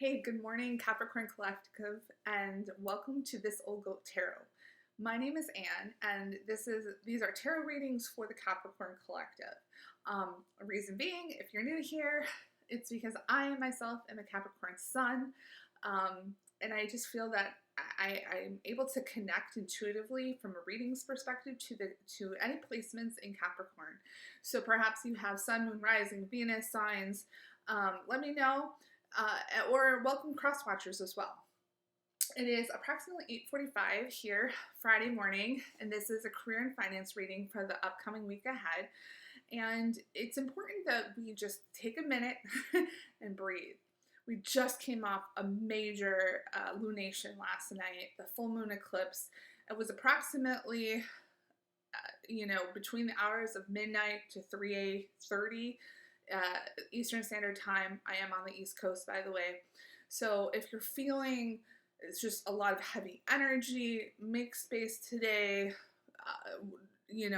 Hey, good morning, Capricorn Collective, and welcome to This Old Goat Tarot. My name is Anne, and these are tarot readings for the Capricorn Collective. Reason being, if you're new here, it's because I myself am a Capricorn sun, and I just feel that I'm able to connect intuitively from a readings perspective to any placements in Capricorn. So perhaps you have Sun, Moon, Rising, Venus signs. Let me know. Or welcome cross watchers as well. It is approximately 8:45 here Friday morning, and this is a career and finance reading for the upcoming week ahead. And it's important that we just take a minute and breathe. We just came off a major lunation last night, the full moon eclipse. It was approximately, between the hours of midnight to 3:30 Eastern Standard Time. I am on the East Coast, by the way. So if you're feeling it's just a lot of heavy energy, make space today.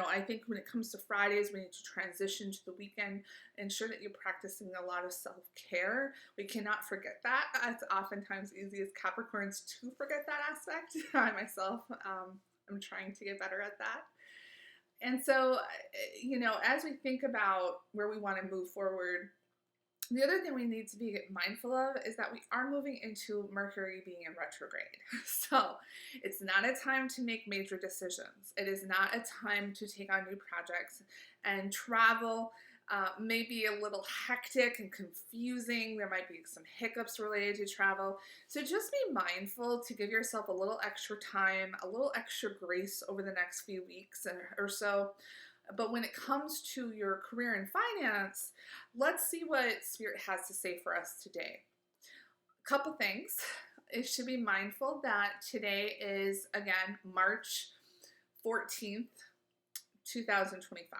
I think when it comes to Fridays, we need to transition to the weekend. Ensure that you're practicing a lot of self-care. We cannot forget that. It's oftentimes easy as Capricorns to forget that aspect. I myself, I'm trying to get better at that. And so, as we think about where we want to move forward, the other thing we need to be mindful of is that we are moving into Mercury being in retrograde. So it's not a time to make major decisions. It is not a time to take on new projects, and travel may be a little hectic and confusing. There might be some hiccups related to travel. So just be mindful to give yourself a little extra time, a little extra grace over the next few weeks or so. But when it comes to your career and finance, let's see what Spirit has to say for us today. A couple things. It should be mindful that today is, again, March 14th, 2025.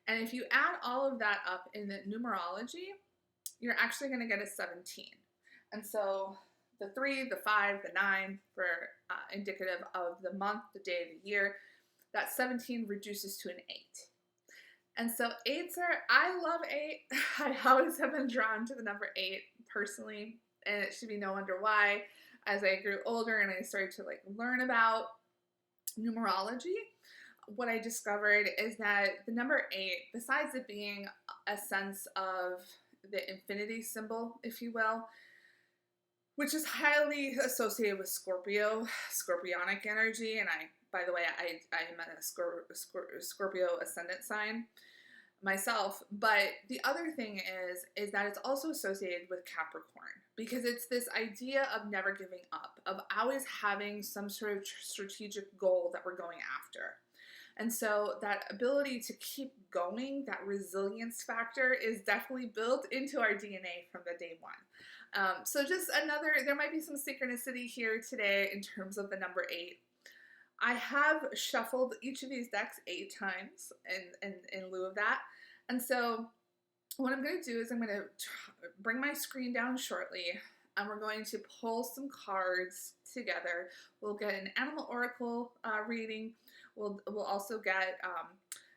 And if you add all of that up in the numerology, you're actually going to get a 17. And so the 3, the 5, the 9 for indicative of the month, the day, the year, that 17 reduces to an 8. And so I love 8. I always have been drawn to the number 8 personally, and it should be no wonder why. As I grew older and I started to learn about numerology, what I discovered is that the number 8, besides it being a sense of the infinity symbol, if you will, which is highly associated with Scorpionic energy, and by the way, I am a Scorpio ascendant sign myself, but the other thing is that it's also associated with Capricorn, because it's this idea of never giving up, of always having some sort of strategic goal that we're going after. And so that ability to keep going, that resilience factor, is definitely built into our DNA from the day one. So just there might be some synchronicity here today in terms of the number 8. I have shuffled each of these decks 8 times in lieu of that. And so what I'm going to do is I'm going to bring my screen down shortly, and we're going to pull some cards together. We'll get an Animal Oracle reading. We'll also get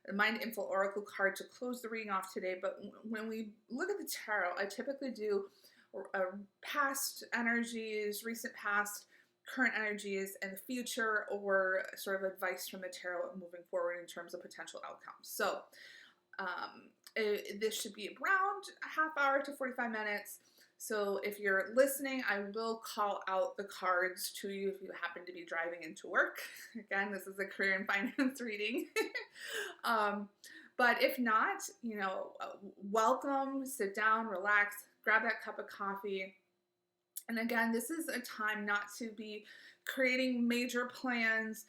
a Mind Info Oracle card to close the reading off today. But when we look at the tarot, I typically do past energies, recent past, current energies, and the future, or sort of advice from the tarot moving forward in terms of potential outcomes. So this should be around a half hour to 45 minutes. So if you're listening, I will call out the cards to you if you happen to be driving into work. Again, this is a career and finance reading. But if not, welcome, sit down, relax, grab that cup of coffee. And again, this is a time not to be creating major plans.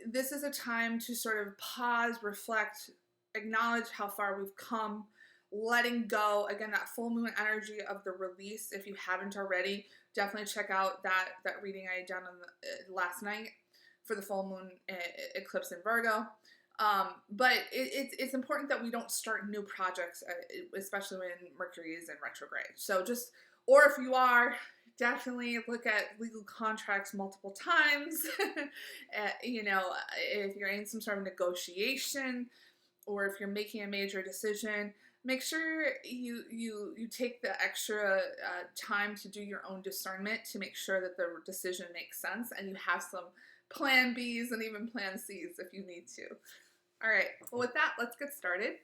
This is a time to sort of pause, reflect, acknowledge how far we've come, letting go. Again, that full moon energy of the release. If you haven't already, definitely check out that reading I had done last night for the full moon eclipse in Virgo. But it's important that we don't start new projects, especially when Mercury is in retrograde. So or if you are, definitely look at legal contracts multiple times. If you're in some sort of negotiation, or if you're making a major decision, make sure you take the extra time to do your own discernment to make sure that the decision makes sense, and you have some plan B's and even plan C's if you need to. All right, well, with that, let's get started.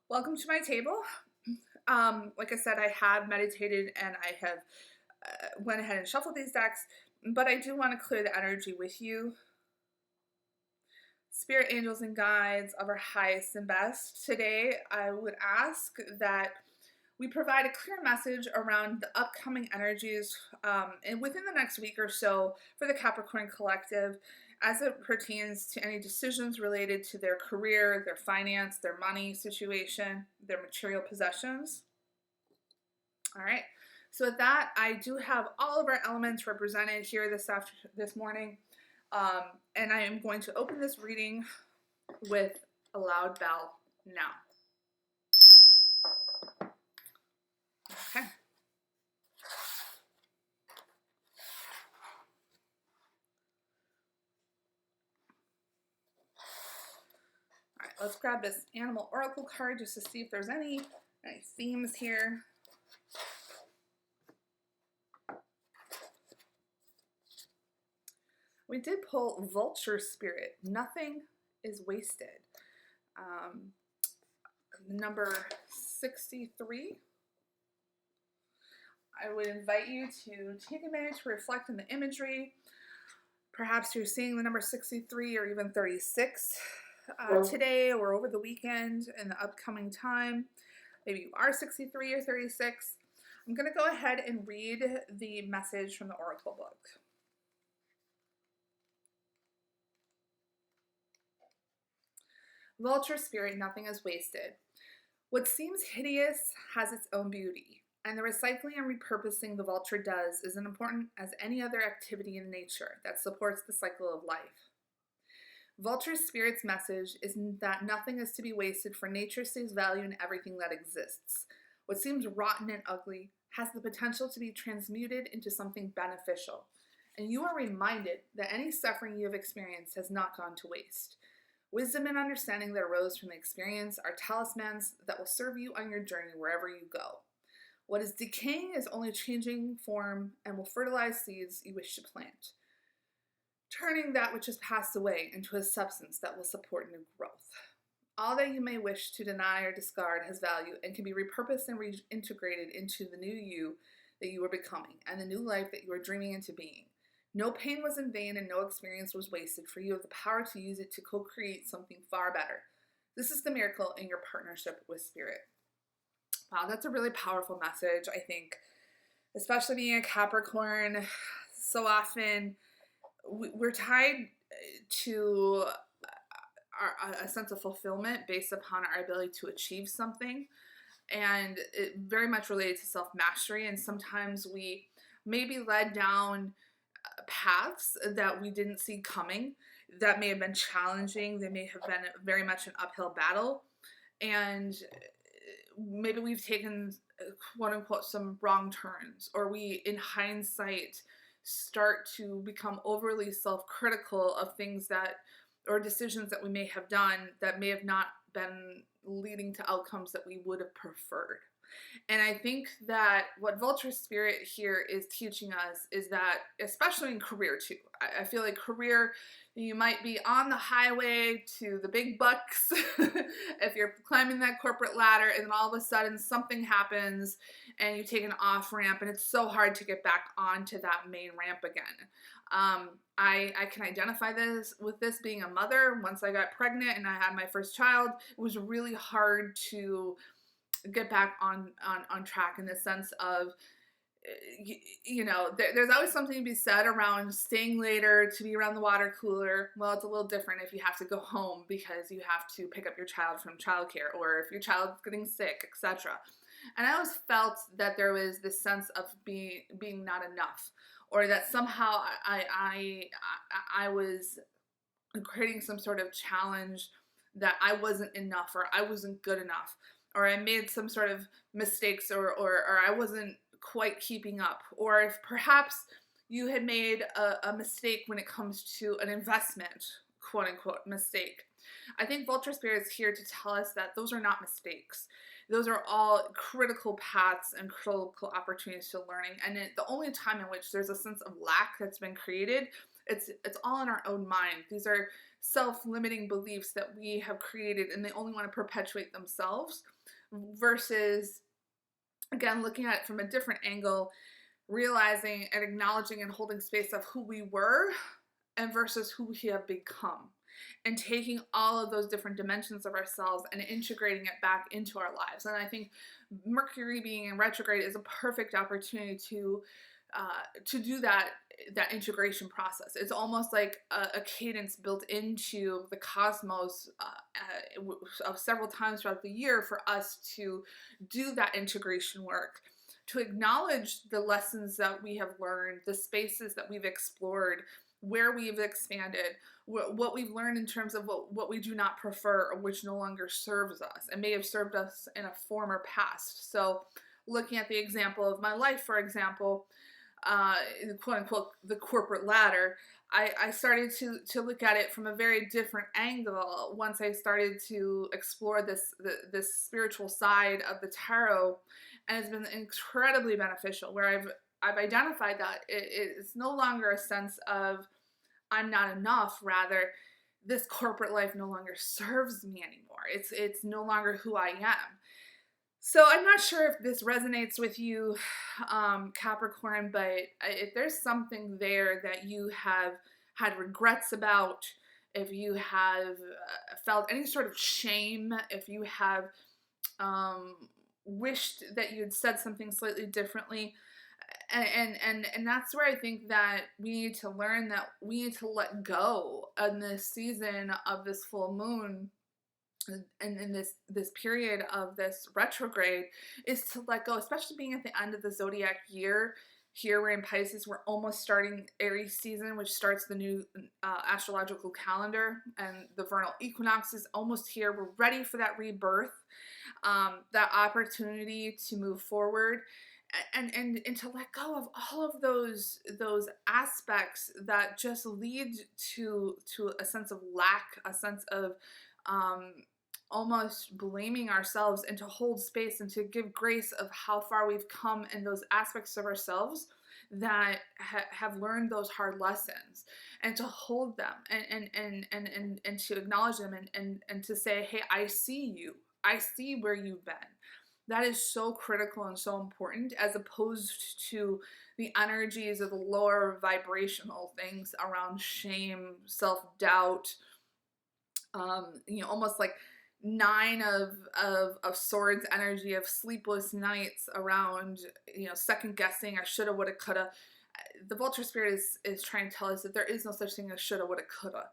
Welcome to my table. Like I said, I have meditated and I have went ahead and shuffled these decks, but I do want to clear the energy with you. Spirit, angels, and guides of our highest and best, today I would ask that we provide a clear message around the upcoming energies and within the next week or so for the Capricorn collective as it pertains to any decisions related to their career, their finance, their money situation, their material possessions. All right, so with that, I do have all of our elements represented here this morning. And I am going to open this reading with a loud bell now. Okay. All right, let's grab this animal oracle card just to see if there's any themes here. We did pull Vulture Spirit. Nothing is wasted. Number 63. I would invite you to take a minute to reflect on the imagery. Perhaps you're seeing the number 63 or even 36 today or over the weekend in the upcoming time. Maybe you are 63 or 36. I'm going to go ahead and read the message from the Oracle book. Vulture Spirit, nothing is wasted. What seems hideous has its own beauty, and the recycling and repurposing the vulture does is as important as any other activity in nature that supports the cycle of life. Vulture Spirit's message is that nothing is to be wasted, for nature sees value in everything that exists. What seems rotten and ugly has the potential to be transmuted into something beneficial, and you are reminded that any suffering you have experienced has not gone to waste. Wisdom and understanding that arose from the experience are talismans that will serve you on your journey wherever you go. What is decaying is only changing form and will fertilize seeds you wish to plant, turning that which has passed away into a substance that will support new growth. All that you may wish to deny or discard has value and can be repurposed and reintegrated into the new you that you are becoming and the new life that you are dreaming into being. No pain was in vain and no experience was wasted, for you have the power to use it to co-create something far better. This is the miracle in your partnership with Spirit. Wow, that's a really powerful message, I think, especially being a Capricorn. So often we're tied to a sense of fulfillment based upon our ability to achieve something, and it very much related to self-mastery, and sometimes we may be led down paths that we didn't see coming, that may have been challenging, they may have been very much an uphill battle, and maybe we've taken quote unquote some wrong turns, or we in hindsight start to become overly self-critical of things that, or decisions that we may have done that may have not been leading to outcomes that we would have preferred. And I think that what Vulture Spirit here is teaching us is that, especially in career too, I feel like career, you might be on the highway to the big bucks if you're climbing that corporate ladder, and then all of a sudden something happens and you take an off ramp and it's so hard to get back onto that main ramp again. I can identify with this being a mother. Once I got pregnant and I had my first child, it was really hard to get back on track, in the sense of, you know, there's always something to be said around staying later to be around the water cooler. Well, it's a little different if you have to go home because you have to pick up your child from childcare, or if your child's getting sick, etc. And I always felt that there was this sense of being not enough, or that somehow I was creating some sort of challenge that I wasn't enough, or I wasn't good enough, or I made some sort of mistakes, or I wasn't quite keeping up, or if perhaps you had made a mistake when it comes to an investment, quote unquote mistake, I think Vulture Spirit is here to tell us that those are not mistakes. Those are all critical paths and critical opportunities to learning. And the only time in which there's a sense of lack that's been created, it's all in our own mind. These are self-limiting beliefs that we have created, and they only want to perpetuate themselves, versus, again, looking at it from a different angle, realizing and acknowledging and holding space of who we were and versus who we have become, and taking all of those different dimensions of ourselves and integrating it back into our lives. And I think Mercury being in retrograde is a perfect opportunity to do that integration process. It's almost like a cadence built into the cosmos of several times throughout the year for us to do that integration work, to acknowledge the lessons that we have learned, the spaces that we've explored, where we've expanded, what we've learned in terms of what we do not prefer or which no longer serves us and may have served us in a former past. So looking at the example of my life, for example, quote unquote, the corporate ladder, I started to look at it from a very different angle once I started to explore this spiritual side of the tarot, and it's been incredibly beneficial, where I've identified that it's no longer a sense of I'm not enough. Rather, this corporate life no longer serves me anymore. It's no longer who I am. So I'm not sure if this resonates with you, Capricorn, but if there's something there that you have had regrets about, if you have felt any sort of shame, if you have wished that you had said something slightly differently, and that's where I think that we need to learn that we need to let go in this season of this full moon, and in this period of this retrograde, is to let go, especially being at the end of the zodiac year. Here we're in Pisces, we're almost starting Aries season, which starts the new astrological calendar, and the vernal equinox is almost here. We're ready for that rebirth, that opportunity to move forward, and to let go of all of those aspects that just lead to a sense of lack, a sense of almost blaming ourselves, and to hold space and to give grace of how far we've come in those aspects of ourselves that have learned those hard lessons, and to hold them and to acknowledge them, and to say, hey, I see you. I see where you've been. That is so critical and so important, as opposed to the energies of the lower vibrational things around shame, self-doubt, almost like nine of swords energy of sleepless nights around, second guessing, I shoulda, woulda, coulda. The Vulture Spirit is trying to tell us that there is no such thing as shoulda, woulda, coulda.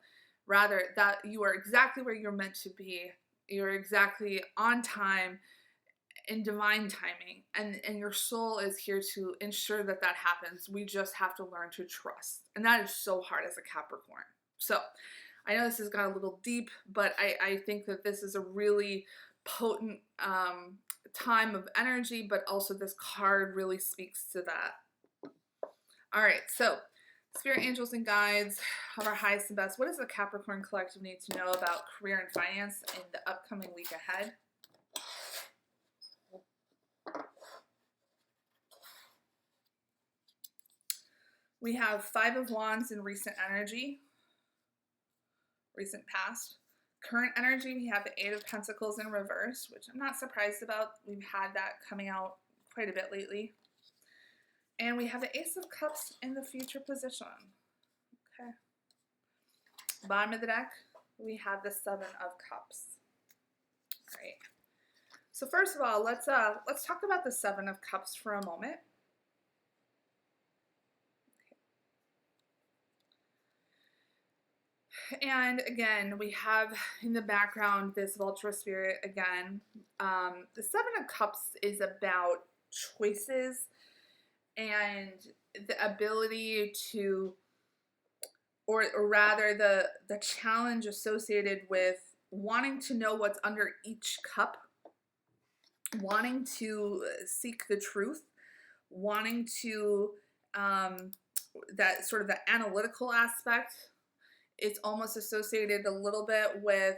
Rather, that you are exactly where you're meant to be. You're exactly on time, in divine timing, and your soul is here to ensure that happens. We just have to learn to trust, and that is so hard as a Capricorn. So I know this has got a little deep, but I think that this is a really potent time of energy, but also this card really speaks to that. All right, so spirit angels and guides of our highest and best, what does the Capricorn collective need to know about career and finance in the upcoming week ahead? We have Five of Wands in recent energy, recent past. Current energy, we have the Eight of Pentacles in reverse, which I'm not surprised about. We've had that coming out quite a bit lately. And we have the Ace of Cups in the future position. Okay. Bottom of the deck, we have the Seven of Cups. All right. So first of all, let's talk about the Seven of Cups for a moment. And again, we have in the background this Vulture Spirit again. The Seven of Cups is about choices and the ability to, or rather the challenge associated with wanting to know what's under each cup, wanting to seek the truth, wanting to, that sort of the analytical aspect It's almost associated a little bit with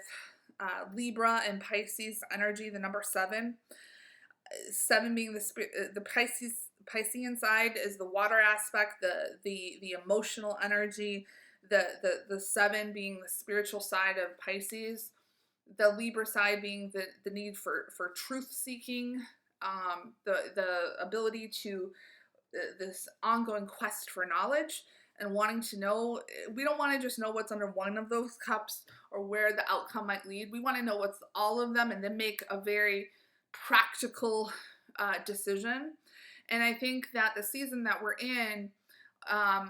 Libra and Pisces energy, the number 7. 7 being the Piscean side is the water aspect, the emotional energy. The 7 being the spiritual side of Pisces. The Libra side being the need for truth seeking, the ability to this ongoing quest for knowledge and wanting to know. We don't want to just know what's under one of those cups or where the outcome might lead. We want to know what's all of them and then make a very practical decision. And I think that the season that we're in,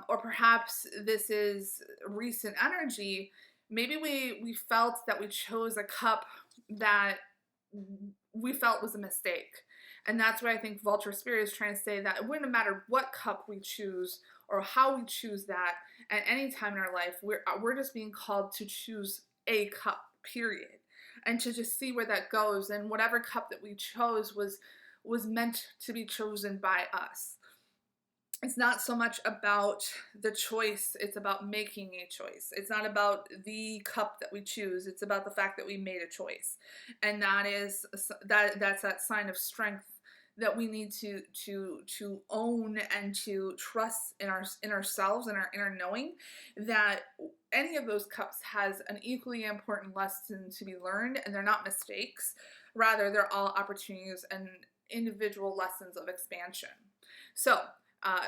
or perhaps this is recent energy, maybe we felt that we chose a cup that we felt was a mistake. And that's why I think Vulture Spirit is trying to say that it wouldn't matter what cup we choose or how we choose that at any time in our life. We're just being called to choose a cup, period. And to just see where that goes. And whatever cup that we chose was meant to be chosen by us. It's not so much about the choice, it's about making a choice. It's not about the cup that we choose, it's about the fact that we made a choice. And that's that sign of strength that we need to own and to trust in ourselves and our inner knowing that any of those cups has an equally important lesson to be learned, and they're not mistakes. Rather, they're all opportunities and individual lessons of expansion. So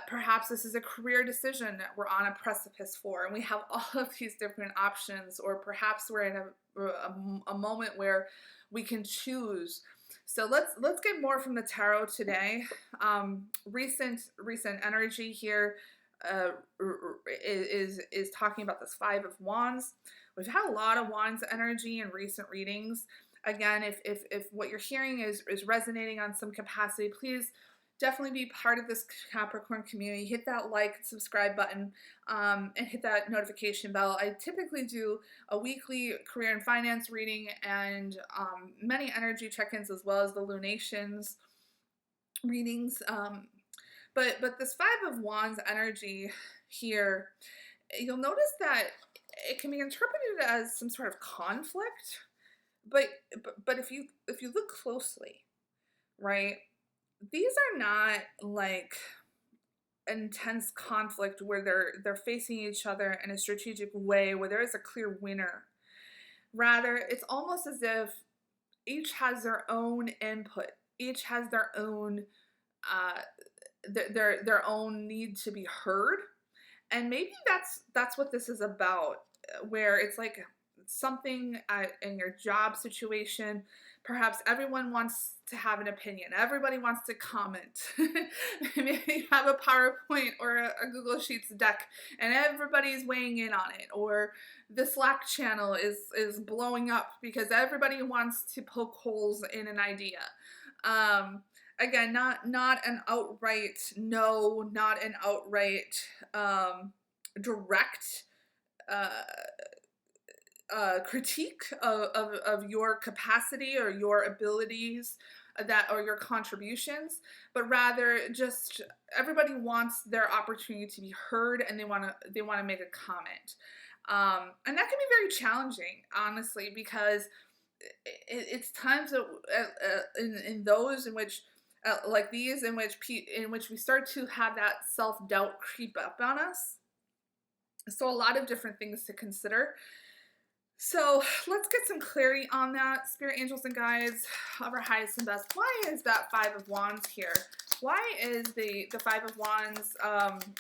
perhaps this is a career decision that we're on a precipice for, and we have all of these different options, or perhaps we're in a moment where we can choose. So let's get more from the tarot today. Recent energy here is talking about this 5 of Wands. We've had a lot of Wands energy in recent readings. Again, if what you're hearing is resonating on some capacity, please definitely be part of this Capricorn community. Hit that like and subscribe button, and hit that notification bell. I typically do a weekly career and finance reading and many energy check-ins as well as the lunations readings. But this 5 of Wands energy here, you'll notice that it can be interpreted as some sort of conflict. But if you look closely, right? These are not like intense conflict where they're facing each other in a strategic way where there is a clear winner. Rather, it's almost as if each has their own input, each has their own their own need to be heard, and maybe that's what this is about. Where it's like something in your job situation. Perhaps everyone wants to have an opinion. Everybody wants to comment. Maybe you have a PowerPoint or a Google Sheets deck and everybody's weighing in on it. Or the Slack channel is blowing up because everybody wants to poke holes in an idea. Again, not an outright no, not an outright direct critique of your capacity or your abilities or your contributions, but rather just everybody wants their opportunity to be heard and they want to make a comment, and that can be very challenging, honestly, because it's times in those in which like these in which we start to have that self-doubt creep up on us. So a lot of different things to consider. So let's get some clarity on that. Spirit, angels, and guides of our highest and best. Why is that 5 of Wands here? Why is the 5 of Wands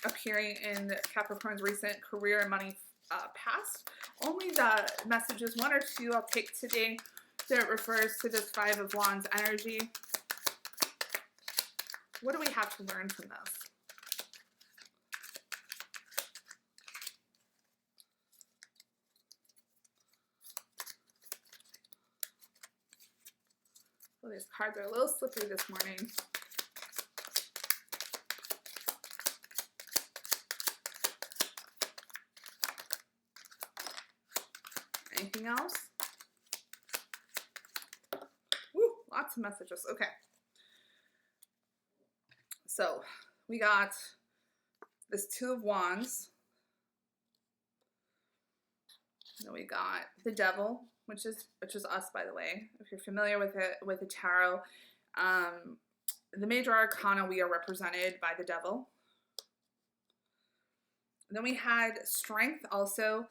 appearing in Capricorn's recent career and money past? Only the messages, 1 or 2, I'll take today that refers to this 5 of Wands energy. What do we have to learn from this? Oh, these cards are a little slippery this morning. Anything else? Woo, lots of messages. Okay. So we got this 2 of Wands. Then we got the Devil, which is us, by the way. If you're familiar with it, with the tarot, the major arcana, we are represented by the Devil. Then we had Strength, also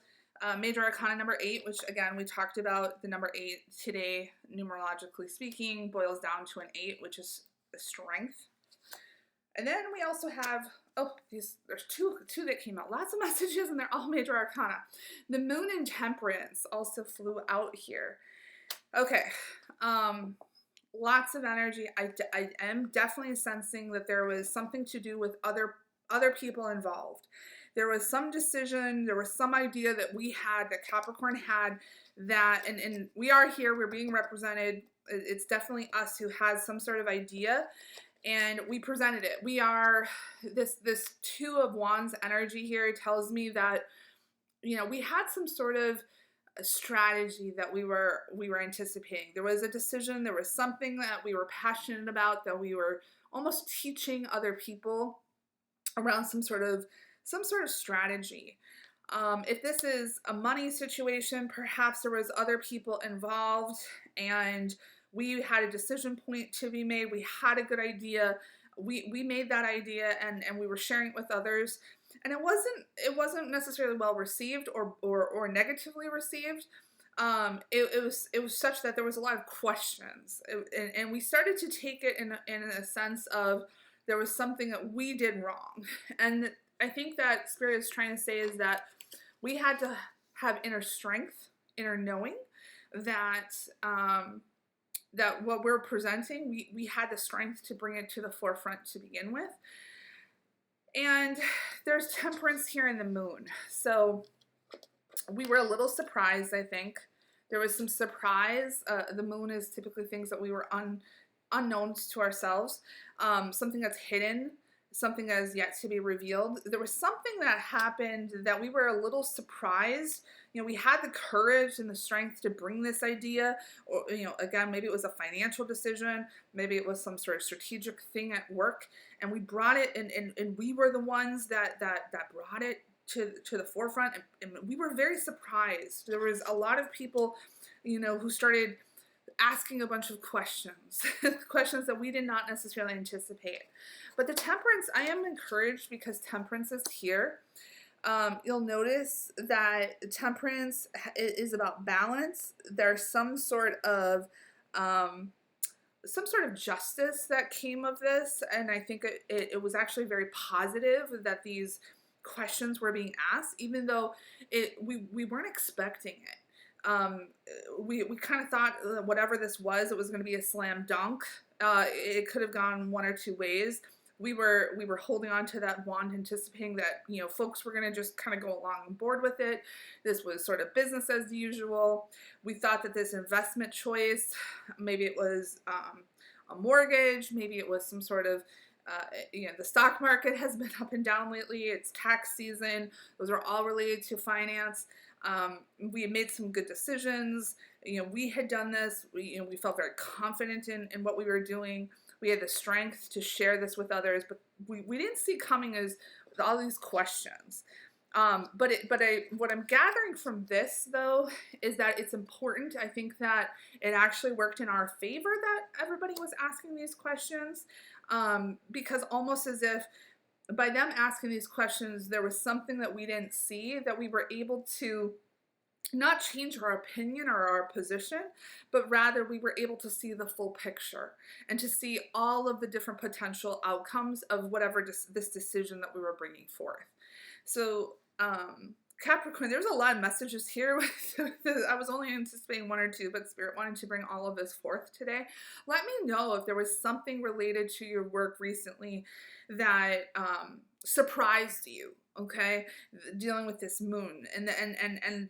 major arcana number 8, which again we talked about. The number 8 today, numerologically speaking, boils down to an 8, which is the Strength. And then we also have, there's two that came out. Lots of messages, and they're all major arcana. The Moon and Temperance also flew out here. Okay, lots of energy. I am definitely sensing that there was something to do with other people involved. There was some decision, there was some idea that we had, that Capricorn had, that, and we are here, we're being represented. It's definitely us who has some sort of idea, and we presented it. We are, this Two of Wands energy here tells me that, you know, we had some sort of a strategy that we were anticipating. There was a decision, there was something that we were passionate about, that we were almost teaching other people around some sort of strategy. If this is a money situation, perhaps there was other people involved, and we had a decision point to be made. We had a good idea. We made that idea, and we were sharing it with others. And it wasn't necessarily well received or negatively received. It was such that there was a lot of questions, and we started to take it in a sense of there was something that we did wrong. And I think that Spirit is trying to say is that we had to have inner strength, inner knowing that that what we're presenting, we had the strength to bring it to the forefront to begin with. And there's Temperance here in the Moon. So we were a little surprised, I think. There was some surprise. The Moon is typically things that we were unknowns to ourselves. Something that's hidden, something that is yet to be revealed. There was something that happened that we were a little surprised. You know, we had the courage and the strength to bring this idea, or, you know, again, maybe it was a financial decision, maybe it was some sort of strategic thing at work, and we brought it, and we were the ones that brought it to the forefront, and we were very surprised. There was a lot of people, you know, who started asking a bunch of questions, questions that we did not necessarily anticipate. But the Temperance, I am encouraged because Temperance is here. You'll notice that Temperance is about balance. There's some sort of justice that came of this, and I think it was actually very positive that these questions were being asked, even though we weren't expecting it. We kind of thought whatever this was, it was going to be a slam dunk. It could have gone one or two ways. We were holding on to that wand, anticipating that, you know, folks were going to just kind of go along on board with it. This was sort of business as usual. We thought that this investment choice, maybe it was a mortgage, maybe it was some sort of you know, the stock market has been up and down lately. It's tax season. Those are all related to finance. We had made some good decisions. You know, we had done this. We felt very confident in what we were doing. We had the strength to share this with others, but we didn't see coming as all these questions. But what I'm gathering from this, though, is that it's important. I think that it actually worked in our favor that everybody was asking these questions, because almost as if by them asking these questions, there was something that we didn't see, that we were able to not change our opinion or our position, but rather we were able to see the full picture and to see all of the different potential outcomes of whatever this decision that we were bringing forth. So Capricorn, there's a lot of messages here. I was only anticipating one or two, but Spirit wanted to bring all of this forth today. Let me know if there was something related to your work recently that surprised you. Okay, dealing with this moon, and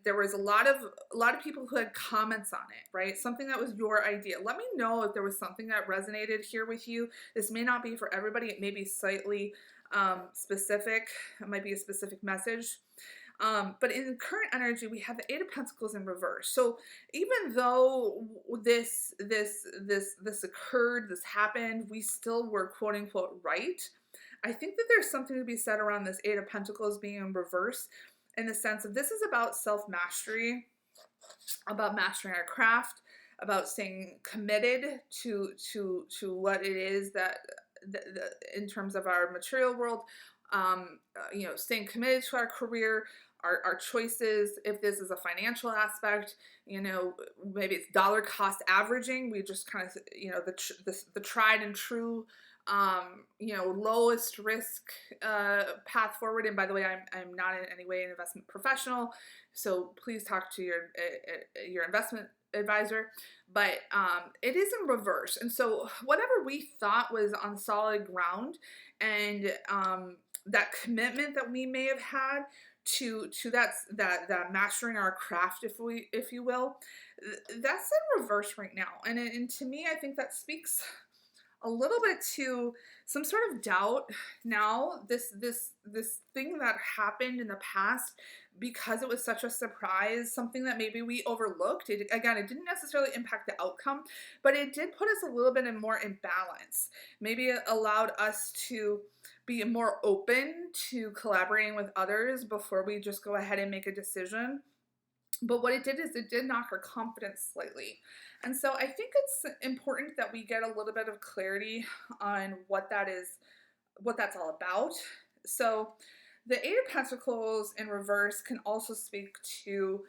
there was a lot of people who had comments on it, right? Something that was your idea. Let me know if there was something that resonated here with you. This may not be for everybody. It may be slightly specific. It might be a specific message. But in the current energy, we have the Eight of Pentacles in reverse. So even though this occurred, this happened, we still were quote unquote right. I think that there's something to be said around this Eight of Pentacles being in reverse, in the sense of this is about self-mastery, about mastering our craft, about staying committed to what it is that in terms of our material world, you know, staying committed to our career, our choices. If this is a financial aspect, you know, maybe it's dollar cost averaging. We just kind of, you know, the tried and true, you know, lowest risk path forward. And by the way, I'm not in any way an investment professional, so please talk to your investment advisor. But it is in reverse, and so whatever we thought was on solid ground, and that commitment that we may have had to that mastering our craft, if you will, that's in reverse right now. And to me, I think that speaks a little bit to some sort of doubt now. This thing that happened in the past, because it was such a surprise, something that maybe we overlooked. It didn't necessarily impact the outcome, but it did put us a little bit more in balance. Maybe it allowed us to be more open to collaborating with others before we just go ahead and make a decision. But what it did is it did knock our confidence slightly. And so I think it's important that we get a little bit of clarity on what that is, what that's all about. So the Eight of Pentacles in reverse can also speak to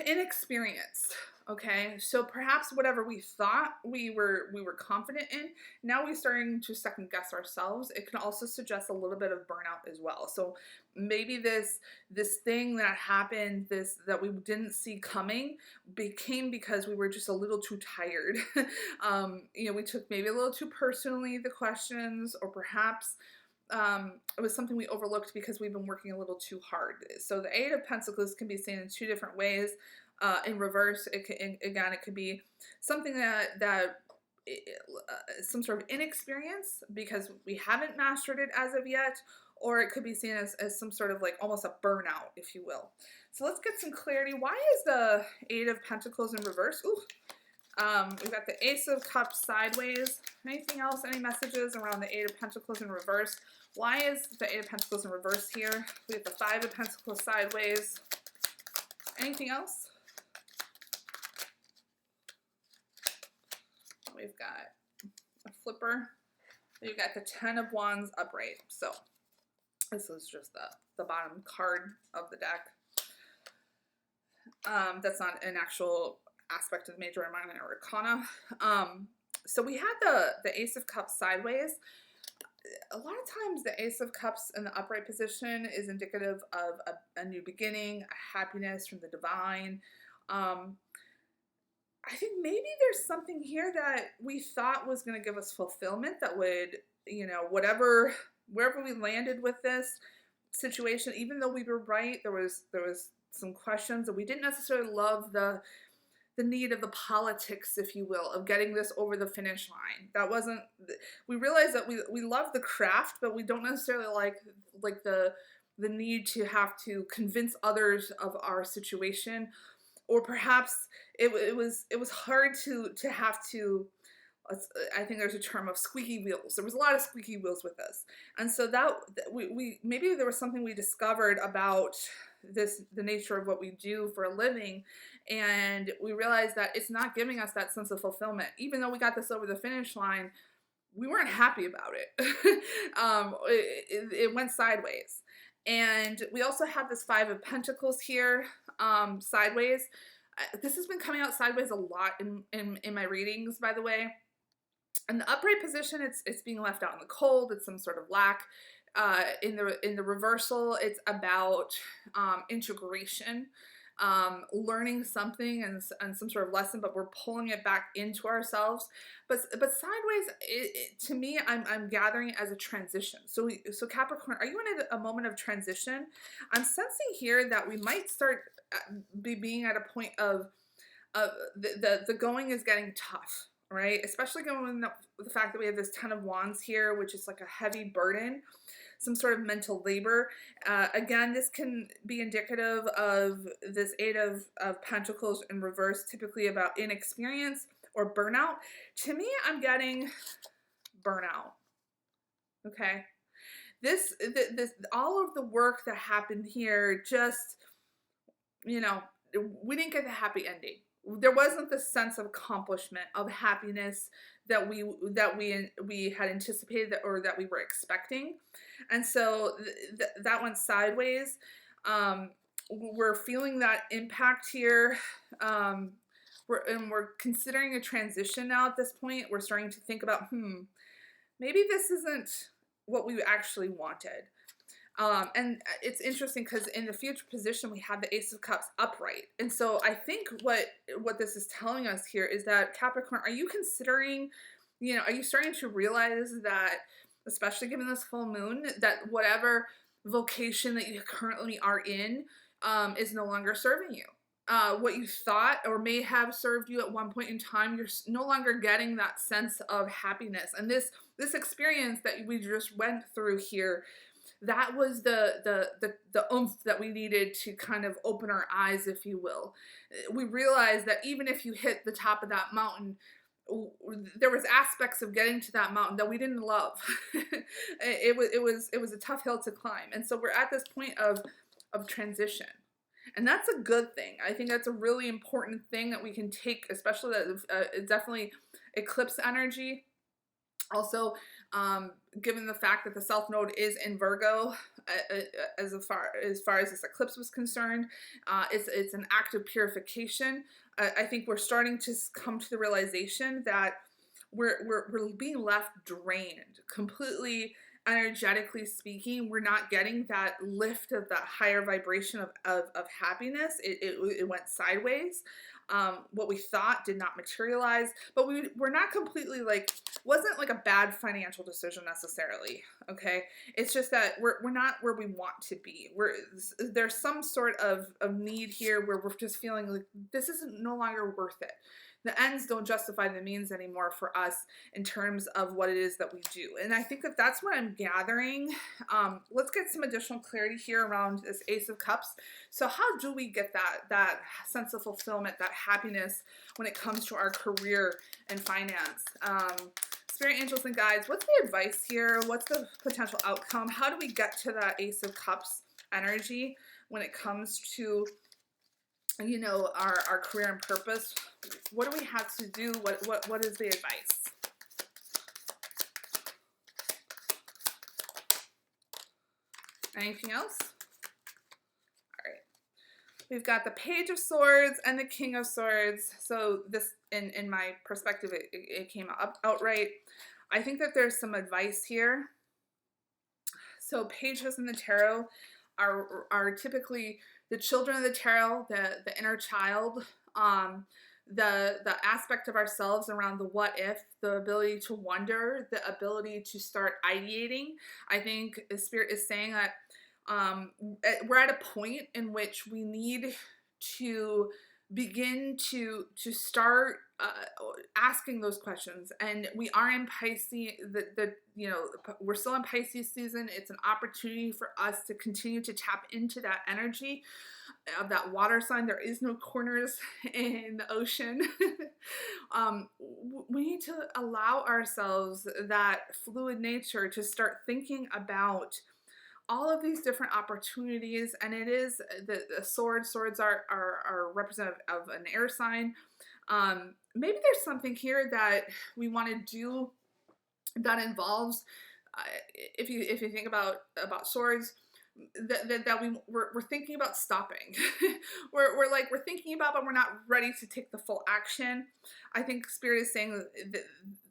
inexperience. Okay, so perhaps whatever we thought we were confident in, now we're starting to second guess ourselves. It can also suggest a little bit of burnout as well. So maybe this thing that happened, that we didn't see coming, became because we were just a little too tired. You know, we took maybe a little too personally the questions, or perhaps it was something we overlooked because we've been working a little too hard. So the Eight of Pentacles can be seen in two different ways. In reverse, it could be something that some sort of inexperience because we haven't mastered it as of yet, or it could be seen as some sort of like almost a burnout, if you will. So let's get some clarity. Why is the Eight of Pentacles in reverse? Ooh. We've got the Ace of Cups sideways. Anything else? Any messages around the Eight of Pentacles in reverse? Why is the Eight of Pentacles in reverse here? We have the Five of Pentacles sideways. Anything else? We've got a flipper. We've got the Ten of Wands upright. So this is just the bottom card of the deck. That's not an actual aspect of major and minor arcana. So we had the Ace of Cups sideways. A lot of times the Ace of Cups in the upright position is indicative of a new beginning, a happiness from the divine. I think maybe there's something here that we thought was going to give us fulfillment, that would, you know, wherever we landed with this situation, even though we were right, there was some questions, and we didn't necessarily love the need of the politics, if you will, of getting this over the finish line. That wasn't, we realized that we love the craft, but we don't necessarily like the need to have to convince others of our situation. Or perhaps it was hard to have to, I think there's a term of squeaky wheels. There was a lot of squeaky wheels with this. And so that we maybe there was something we discovered about the nature of what we do for a living, and we realized that it's not giving us that sense of fulfillment. Even though we got this over the finish line, we weren't happy about it. It went sideways. And we also have this Five of Pentacles here, sideways. This has been coming out sideways a lot in my readings, by the way. In the upright position, it's being left out in the cold. It's some sort of lack. In the reversal, it's about integration, learning something and some sort of lesson, but we're pulling it back into ourselves. But sideways, to me, I'm gathering it as a transition. So Capricorn, are you in a moment of transition? I'm sensing here that we might start being at a point of the going is getting tough, right? Especially going with the fact that we have this Ten of Wands here, which is like a heavy burden, some sort of mental labor. Again, this can be indicative of this Eight of Pentacles in reverse, typically about inexperience or burnout. To me, I'm getting burnout. Okay. this all of the work that happened here just, you know, we didn't get the happy ending. There wasn't the sense of accomplishment, of happiness that we had anticipated, or that we were expecting. And so that went sideways. We're feeling that impact here. We're considering a transition now at this point. We're starting to think about, maybe this isn't what we actually wanted. And it's interesting because in the future position, we have the Ace of Cups upright. And so I think what this is telling us here is that, Capricorn, are you considering, are you starting to realize that, especially given this full moon, that whatever vocation that you currently are in is no longer serving you? What you thought or may have served you at one point in time, you're no longer getting that sense of happiness. And this experience that we just went through here, that was the oomph that we needed to kind of open our eyes, if you will. We realized that even if you hit the top of that mountain, there was aspects of getting to that mountain that we didn't love. it was a tough hill to climb. And so we're at this point of transition. And that's a good thing. I think that's a really important thing that we can take, especially that definitely eclipse energy. Also, given the fact that the South Node is in Virgo, as far as this eclipse was concerned, it's an act of purification. I think we're starting to come to the realization that we're being left drained completely. Energetically speaking, we're not getting that lift of that higher vibration of happiness. It went sideways. What we thought did not materialize, but we're not completely wasn't like a bad financial decision necessarily. Okay. It's just that we're not where we want to be. There's some sort of need here where we're just feeling like this is no longer worth it. The ends don't justify the means anymore for us in terms of what it is that we do. And I think that that's what I'm gathering. Let's get some additional clarity here around this Ace of Cups. So how do we get that sense of fulfillment, that happiness when it comes to our career and finance? Spirit, angels, and guides, what's the advice here? What's the potential outcome? How do we get to that Ace of Cups energy when it comes to our career and purpose? What do we have to do? What is the advice? Anything else? All right. We've got the Page of Swords and the King of Swords. So this, in my perspective, it came up outright. I think that there's some advice here. So pages in the tarot are typically the children of the tarot, the inner child, the aspect of ourselves around the what if, the ability to wonder, the ability to start ideating. I think the Spirit is saying that we're at a point in which we need to begin to start asking those questions. And we are in Pisces, we're still in Pisces season. It's an opportunity for us to continue to tap into that energy of that water sign. There is no corners in the ocean. We need to allow ourselves that fluid nature to start thinking about all of these different opportunities. And it is the swords are representative of an air sign. Maybe there's something here that we want to do that involves, if you think about swords, that we're thinking about stopping. we're thinking about, but we're not ready to take the full action. I think Spirit is saying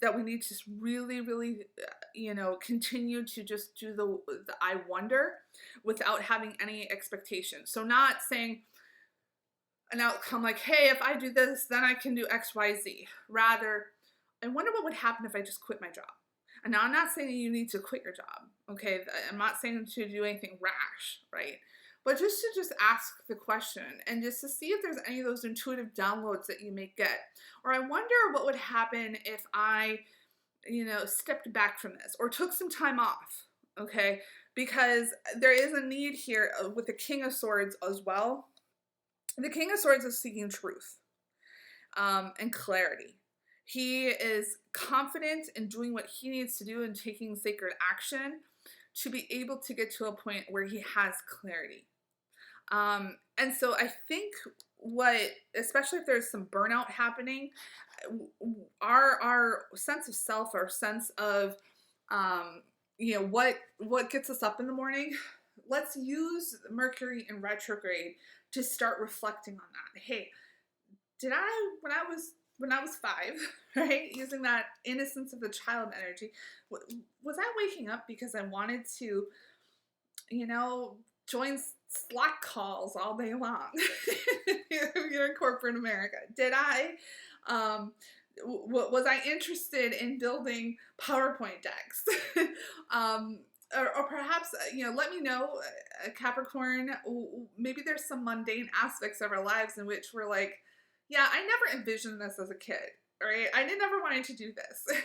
that we need to really, really, continue to just do the I wonder without having any expectation. So not saying an outcome like, hey, if I do this, then I can do X, Y, Z. Rather, I wonder what would happen if I just quit my job. And now I'm not saying you need to quit your job, okay? I'm not saying to do anything rash, right? But just to ask the question and just to see if there's any of those intuitive downloads that you may get. Or I wonder what would happen if I, stepped back from this or took some time off, okay? Because there is a need here with the King of Swords as well. The King of Swords is seeking truth and clarity. He is confident in doing what he needs to do and taking sacred action to be able to get to a point where he has clarity. And so I think especially if there's some burnout happening, our sense of self, our sense of, what gets us up in the morning, let's use Mercury in retrograde to start reflecting on that. Hey, did I, when I was 5, right, using that innocence of the child energy, was I waking up because I wanted to, join Slack calls all day long? You're in corporate America. Did I, was I interested in building PowerPoint decks? Or perhaps, let me know, Capricorn, maybe there's some mundane aspects of our lives in which we're like, yeah, I never envisioned this as a kid, right? I never wanted to do this.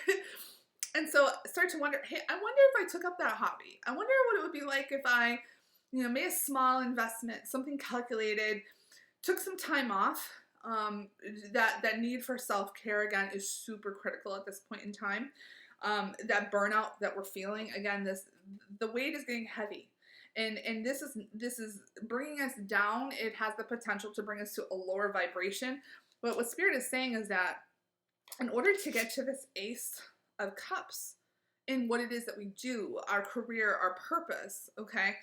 And so start to wonder, hey, I wonder if I took up that hobby. I wonder what it would be like if I, made a small investment, something calculated, took some time off. That need for self-care, again, is super critical at this point in time. That burnout that we're feeling, again, the weight is getting heavy. And this is bringing us down. It has the potential to bring us to a lower vibration. But what Spirit is saying is that in order to get to this Ace of Cups in what it is that we do, our career, our purpose, okay,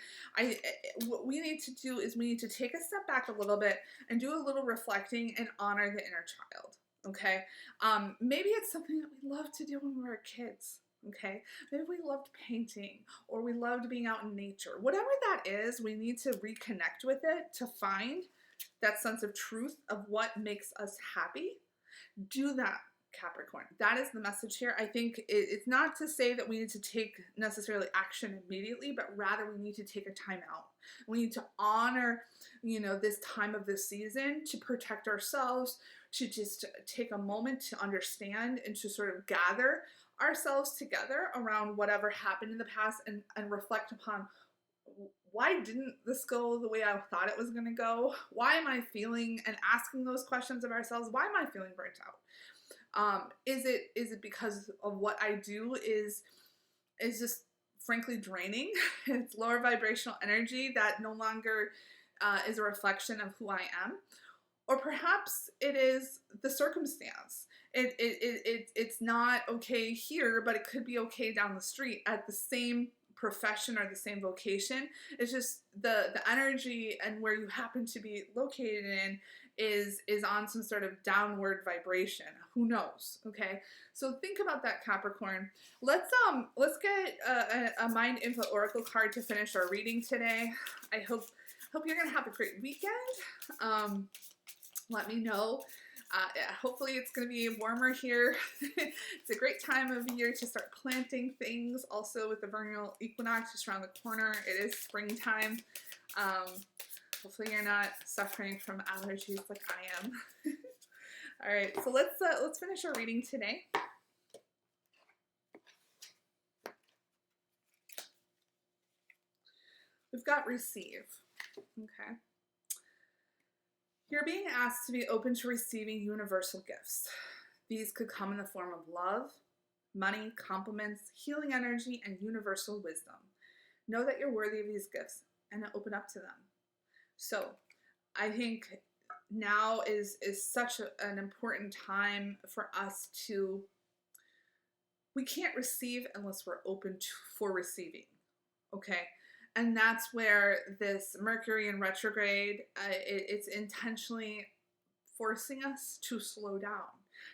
what we need to do is we need to take a step back a little bit and do a little reflecting and honor the inner child, okay? Maybe it's something that we loved to do when we were kids. Okay, maybe we loved painting or we loved being out in nature. Whatever that is, we need to reconnect with it to find that sense of truth of what makes us happy. Do that, Capricorn. That is the message here. I think it's not to say that we need to take necessarily action immediately, but rather we need to take a time out. We need to honor, this time of the season to protect ourselves, to just take a moment to understand and to sort of gather ourselves together around whatever happened in the past and reflect upon, why didn't this go the way I thought it was going to go? Why am I feeling, and asking those questions of ourselves, why am I feeling burnt out? Is it because of what I do is just frankly draining? It's lower vibrational energy that no longer is a reflection of who I am. Or perhaps it is the circumstance. It's not okay here, but it could be okay down the street at the same profession or the same vocation. It's just the energy and where you happen to be located in is on some sort of downward vibration. Who knows? Okay, so think about that, Capricorn. Let's get a Mind Info Oracle card to finish our reading today. I hope you're gonna have a great weekend. Let me know. Hopefully it's going to be warmer here. It's a great time of year to start planting things. Also with the vernal equinox just around the corner, it is springtime. Hopefully you're not suffering from allergies like I am. All right, so let's finish our reading today. We've got receive. Okay. You're being asked to be open to receiving universal gifts. These could come in the form of love, money, compliments, healing energy, and universal wisdom. Know that you're worthy of these gifts and open up to them. So I think now is such an important time for us to, we can't receive unless we're open for receiving, okay? And that's where this Mercury in retrograde, it's intentionally forcing us to slow down,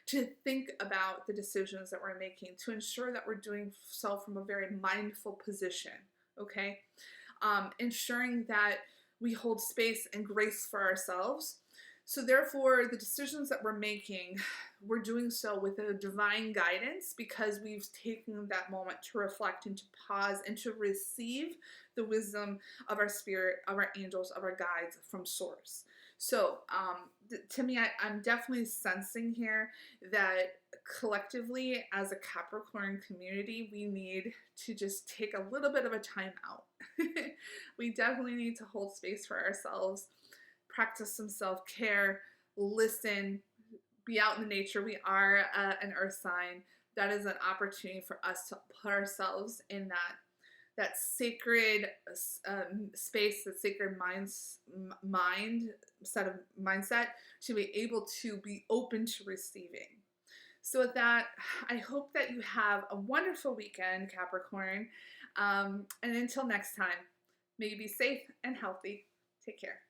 to think about the decisions that we're making, to ensure that we're doing so from a very mindful position, okay? Ensuring that we hold space and grace for ourselves. So therefore, the decisions that we're making, we're doing so with a divine guidance because we've taken that moment to reflect and to pause and to receive the wisdom of our spirit, of our angels, of our guides from source. So to me, I'm definitely sensing here that collectively as a Capricorn community, we need to just take a little bit of a time out. We definitely need to hold space for ourselves, practice some self-care, listen, be out in the nature. We are an earth sign. That is an opportunity for us to put ourselves in that sacred space, that sacred mindset to be able to be open to receiving. So with that, I hope that you have a wonderful weekend, Capricorn. And until next time, may you be safe and healthy. Take care.